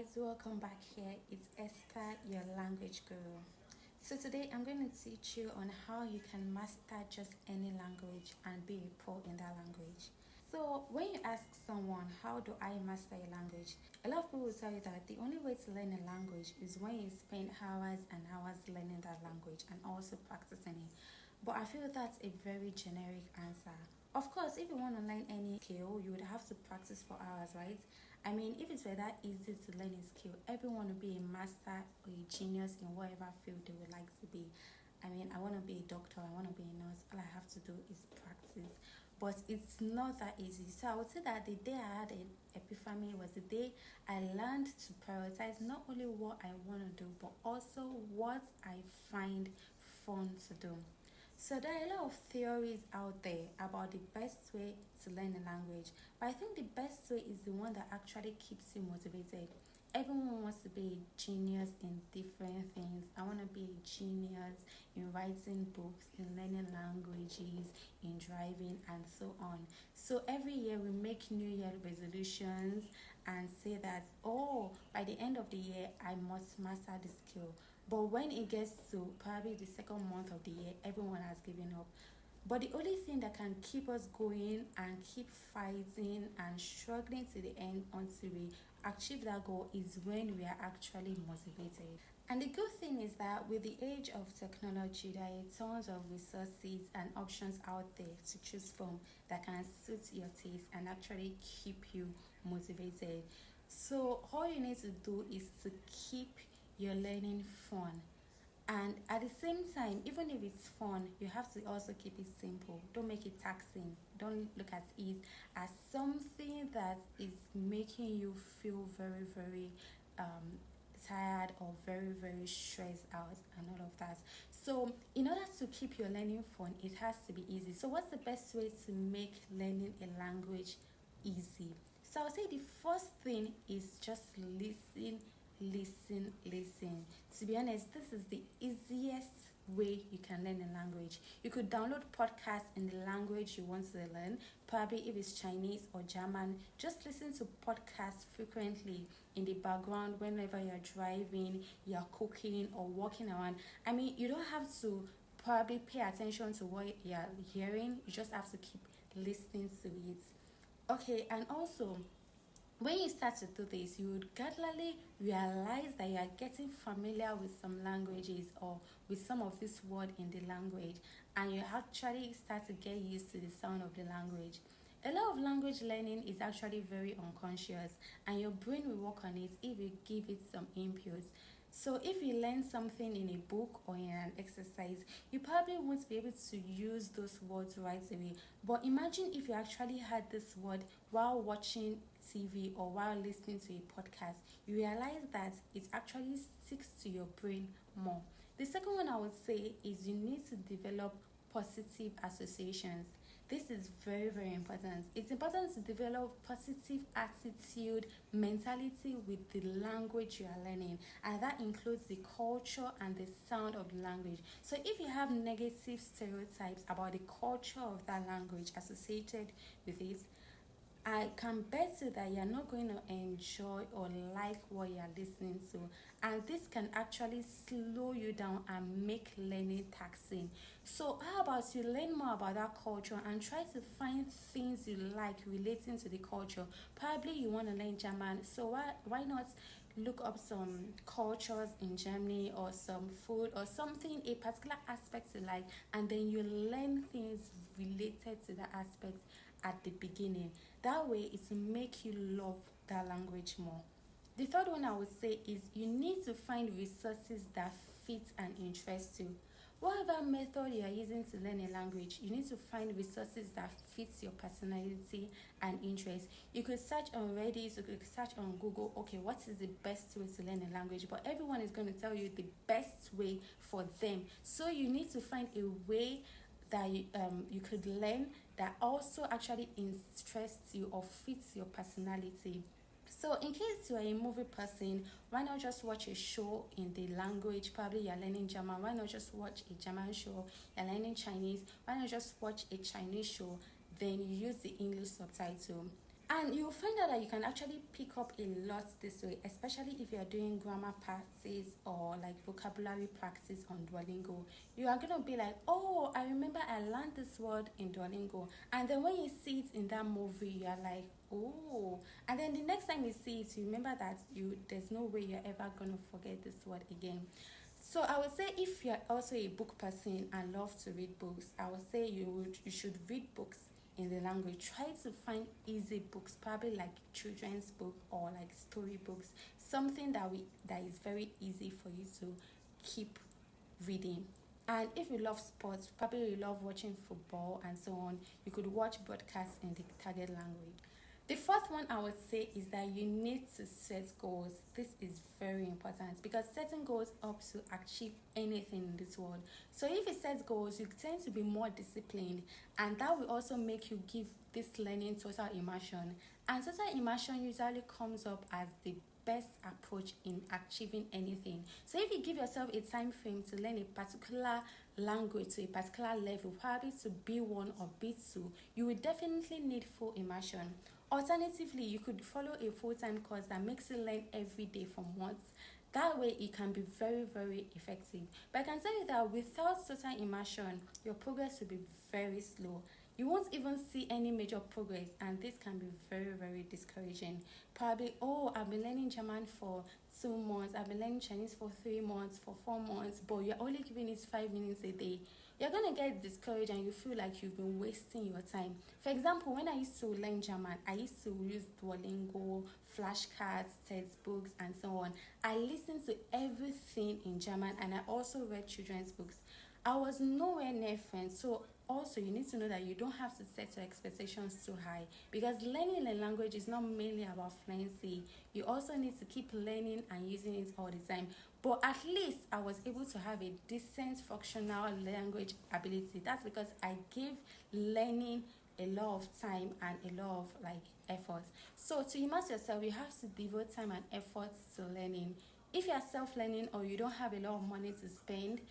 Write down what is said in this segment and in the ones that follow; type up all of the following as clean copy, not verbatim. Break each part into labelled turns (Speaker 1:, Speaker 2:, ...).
Speaker 1: guys, welcome back here. It's Esther, your language guru. So today I'm going to teach you on how you can master just any language and be a pro in that language. So when you ask someone, how do I master a language? A lot of people will tell you that the only way to learn a language is when you spend hours and hours learning that language and also practicing it. But I feel that's a very generic answer. Of course, if you want to learn any skill, you would have to practice for hours, right? I mean, if it were that easy to learn a skill, everyone would be a master or a genius in whatever field they would like to be. I mean, I want to be a doctor, I want to be a nurse, all I have to do is practice. But it's not that easy. So I would say that the day I had an epiphany was the day I learned to prioritize not only what I want to do, but also what I find fun to do. So there are a lot of theories out there about the best way to learn a language, but I think the best way is the one that actually keeps you motivated. Everyone wants to be a genius in different things. I want to be a genius in writing books, in learning languages, in driving, and so on. So every year we make New Year resolutions and say that, oh, by the end of the year, I must master the skill. But when it gets to probably the second month of the year, everyone has given up. But the only thing that can keep us going and keep fighting and struggling to the end until we achieve that goal is when we are actually motivated. And the good thing is that with the age of technology, there are tons of resources and options out there to choose from that can suit your taste and actually keep you motivated. So all you need to do is to keep your learning fun, and at the same time, even if it's fun, you have to also keep it simple. Don't make it taxing. Don't look at it as something that is making you feel very, very tired or very, very stressed out and all of that. So, in order to keep your learning fun, it has to be easy. So, what's the best way to make learning a language easy? So, I'll say the first thing is just listen. To be honest, this is the easiest way you can learn a language. You could download podcasts in the language you want to learn. Probably if it's Chinese or German, just listen to podcasts frequently in the background whenever you're driving, you're cooking or walking around. I mean, you don't have to probably pay attention to what you're hearing. You just have to keep listening to it. Okay, and also when you start to do this, you would gradually realize that you are getting familiar with some languages or with some of this word in the language, and you actually start to get used to the sound of the language. A lot of language learning is actually very unconscious, and your brain will work on it if you give it some inputs. So, if you learn something in a book or in an exercise, you probably won't be able to use those words right away. But imagine if you actually had this word while watching TV or while listening to a podcast, you realize that it actually sticks to your brain more. The second one I would say is you need to develop positive associations. This is very, very important. It's important to develop positive attitude, mentality with the language you are learning, and that includes the culture and the sound of the language. So, if you have negative stereotypes about the culture of that language associated with it, I can bet you that you're not going to enjoy or like what you're listening to, and this can actually slow you down and make learning taxing. So, how about you learn more about that culture and try to find things you like relating to the culture? Probably you want to learn German, so why not look up some cultures in Germany or some food or something, a particular aspect you like, and then you learn things related to that aspect at the beginning. That way, it will make you love that language more. The third one I would say is you need to find resources that fit and interest you. Whatever method you are using to learn a language, you need to find resources that fit your personality and interest. You could search on Reddit, you could search on Google, okay, what is the best way to learn a language? But everyone is going to tell you the best way for them. So you need to find a way that you could learn that also actually interests you or fits your personality. So, in case you are a movie person, why not just watch a show in the language? Probably you're learning German. Why not just watch a German show? You're learning Chinese. Why not just watch a Chinese show? Then you use the English subtitle. And you'll find out that you can actually pick up a lot this way, especially if you're doing grammar practice or like vocabulary practice on Duolingo. You are gonna be like, oh, I remember I learned this word in Duolingo. And then when you see it in that movie, you're like, oh. And then the next time you see it, you remember that there's no way you're ever gonna forget this word again. So I would say if you're also a book person and love to read books, I would say you should read books in the language. Try to find easy books, probably like children's book or like story books, something that is very easy for you to keep reading. And if you love sports, probably you love watching football and so on, you could watch broadcasts in the target language. The fourth one I would say is that you need to set goals. This is very important because setting goals helps to achieve anything in this world. So if you set goals, you tend to be more disciplined, and that will also make you give this learning total immersion. And total immersion usually comes up as the best approach in achieving anything. So if you give yourself a time frame to learn a particular language to a particular level, probably to B1 or B2, you will definitely need full immersion. Alternatively, you could follow a full-time course that makes you learn every day for months. That way, it can be very, very effective. But I can tell you that without total immersion, your progress will be very slow. You won't even see any major progress, and this can be very, very discouraging. Probably, oh, I've been learning German for 2 months, I've been learning Chinese for 3 months, for 4 months, but you're only giving it 5 minutes a day. You're gonna get discouraged and you feel like you've been wasting your time. For example, when I used to learn German, I used to use Duolingo, flashcards, textbooks, and so on. I listened to everything in German and I also read children's books. I was nowhere near friends, so also you need to know that you don't have to set your expectations too high because learning a language is not mainly about fluency. You also need to keep learning and using it all the time. But at least I was able to have a decent functional language ability. That's because I gave learning a lot of time and a lot of like effort. So to immerse yourself, you have to devote time and effort to learning. If you are self-learning or you don't have a lot of money to spend,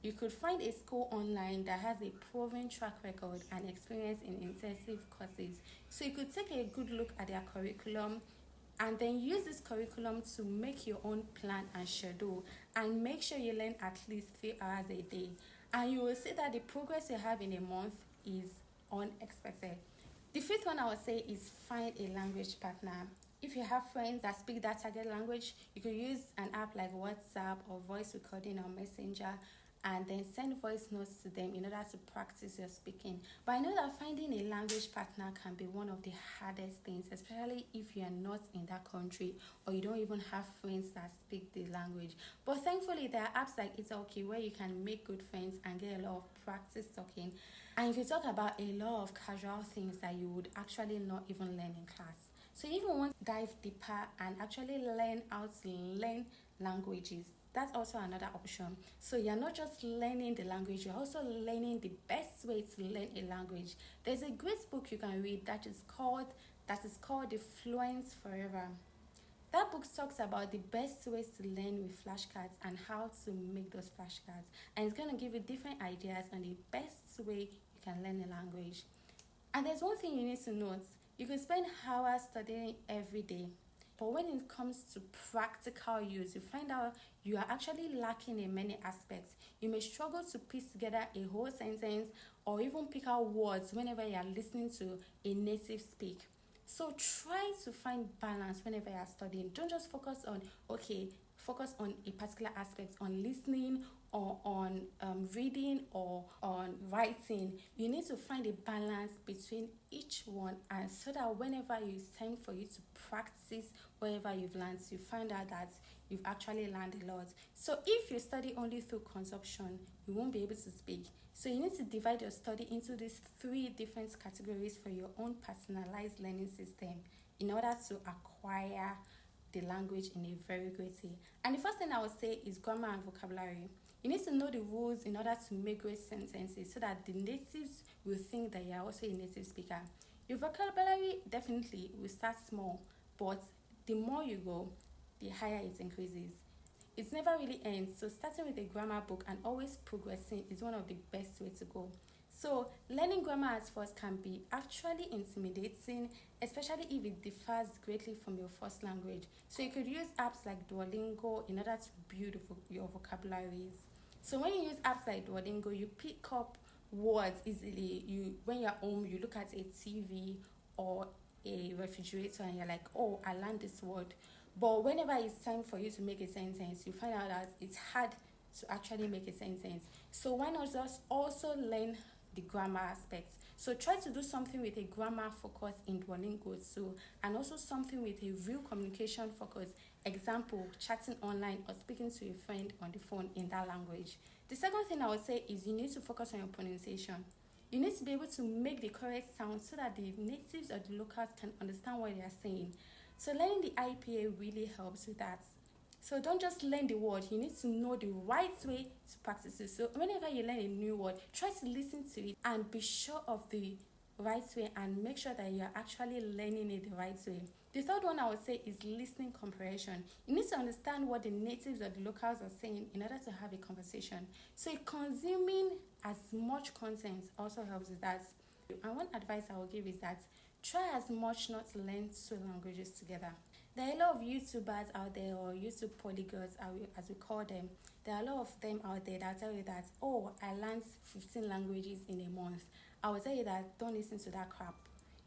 Speaker 1: you could find a school online that has a proven track record and experience in intensive courses. So you could take a good look at their curriculum and then use this curriculum to make your own plan and schedule and make sure you learn at least 3 hours a day. And you will see that the progress you have in a month is unexpected. The fifth one I would say is find a language partner. If you have friends that speak that target language, you could use an app like WhatsApp or voice recording or Messenger and then send voice notes to them in order to practice your speaking. But I know that finding a language partner can be one of the hardest things, especially if you are not in that country or you don't even have friends that speak the language. But thankfully, there are apps like Italki where you can make good friends and get a lot of practice talking. And you can talk about a lot of casual things that you would actually not even learn in class. So if you want to dive deeper and actually learn how to learn languages, that's also another option. So you're not just learning the language, you're also learning the best way to learn a language. There's a great book you can read that is called The Fluent Forever. That book talks about the best ways to learn with flashcards and how to make those flashcards. And it's going to give you different ideas on the best way you can learn a language. And there's one thing you need to note. You can spend hours studying every day, but when it comes to practical use, you find out you are actually lacking in many aspects. You may struggle to piece together a whole sentence or even pick out words whenever you are listening to a native speak. So try to find balance whenever you are studying. Don't just focus on a particular aspect, on listening or on reading or on writing. You need to find a balance between each one, and so that whenever it's time for you to practice whatever you've learned, you find out that you've actually learned a lot. So if you study only through consumption, you won't be able to speak. So you need to divide your study into these 3 different categories for your own personalized learning system in order to acquire the language in a very great way. And the first thing I would say is grammar and vocabulary. You need to know the rules in order to make great sentences so that the natives will think that you are also a native speaker. Your vocabulary definitely will start small, but the more you go, the higher it increases. It never really ends, so starting with a grammar book and always progressing is one of the best way to go. So, learning grammar at first can be actually intimidating, especially if it differs greatly from your first language. So, you could use apps like Duolingo in order to build your vocabularies. So, when you use apps like Duolingo, you pick up words easily. When you're home, you look at a TV or a refrigerator and you're like, oh, I learned this word. But whenever it's time for you to make a sentence, you find out that it's hard to actually make a sentence. So why not just also learn the grammar aspect? So try to do something with a grammar focus in Duolingo too, and also something with a real communication focus. Example, chatting online or speaking to a friend on the phone in that language. The second thing I would say is you need to focus on your pronunciation. You need to be able to make the correct sound so that the natives or the locals can understand what they are saying. So learning the IPA really helps with that. So don't just learn the word, you need to know the right way to practice it. So whenever you learn a new word, try to listen to it and be sure of the right way and make sure that you're actually learning it the right way. The third one I would say is listening comprehension. You need to understand what the natives or the locals are saying in order to have a conversation. So consuming as much content also helps with that. And one advice I will give is that try as much not to learn two languages together. There are a lot of YouTubers out there, or YouTube polyglots as we call them. There are a lot of them out there that tell you that, oh, I learned 15 languages in a month. I will tell you that don't listen to that crap.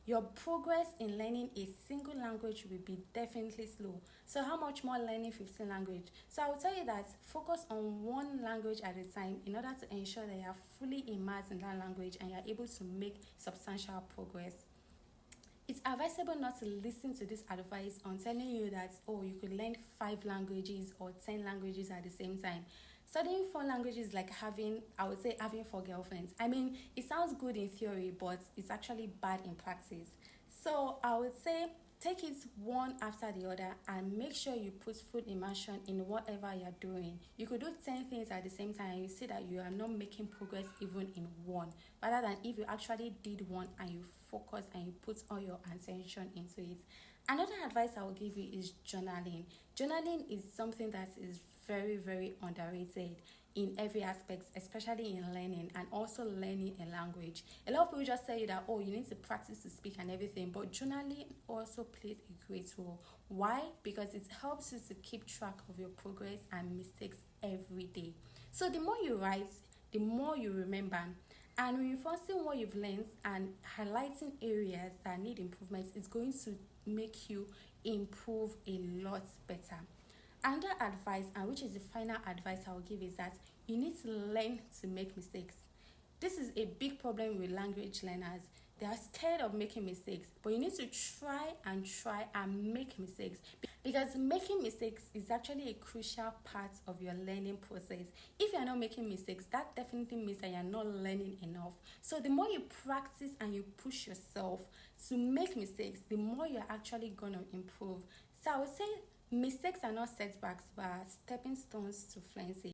Speaker 1: Your progress in learning a single language will be definitely slow. So how much more learning 15 language? So I will tell you that focus on one language at a time in order to ensure that you are fully immersed in that language and you are able to make substantial progress. It's advisable not to listen to this advice on telling you that, oh, you could learn 5 languages or 10 languages at the same time. Studying 4 languages is like I would say, having 4 girlfriends. I mean, it sounds good in theory, but it's actually bad in practice. So I would say take it one after the other and make sure you put full immersion in whatever you're doing. You could do 10 things at the same time and you see that you are not making progress even in one, rather than if you actually did one and you focus and you put all your attention into it. Another advice I will give you is journaling. Journaling is something that is very, very underrated in every aspect, especially in learning and also learning a language. A lot of people just tell you that, oh, you need to practice to speak and everything, but journaling also plays a great role. Why? Because it helps you to keep track of your progress and mistakes every day. So the more you write, the more you remember. And reinforcing what you've learned and highlighting areas that need improvements is going to make you improve a lot better. Another advice, and which is the final advice I will give, is that you need to learn to make mistakes. This is a big problem with language learners. They are scared of making mistakes, but you need to try and make mistakes, because making mistakes is actually a crucial part of your learning process. If you are not making mistakes, that definitely means that you are not learning enough. So the more you practice and you push yourself to make mistakes, the more you're actually going to improve. So I would say mistakes are not setbacks but stepping stones to fluency.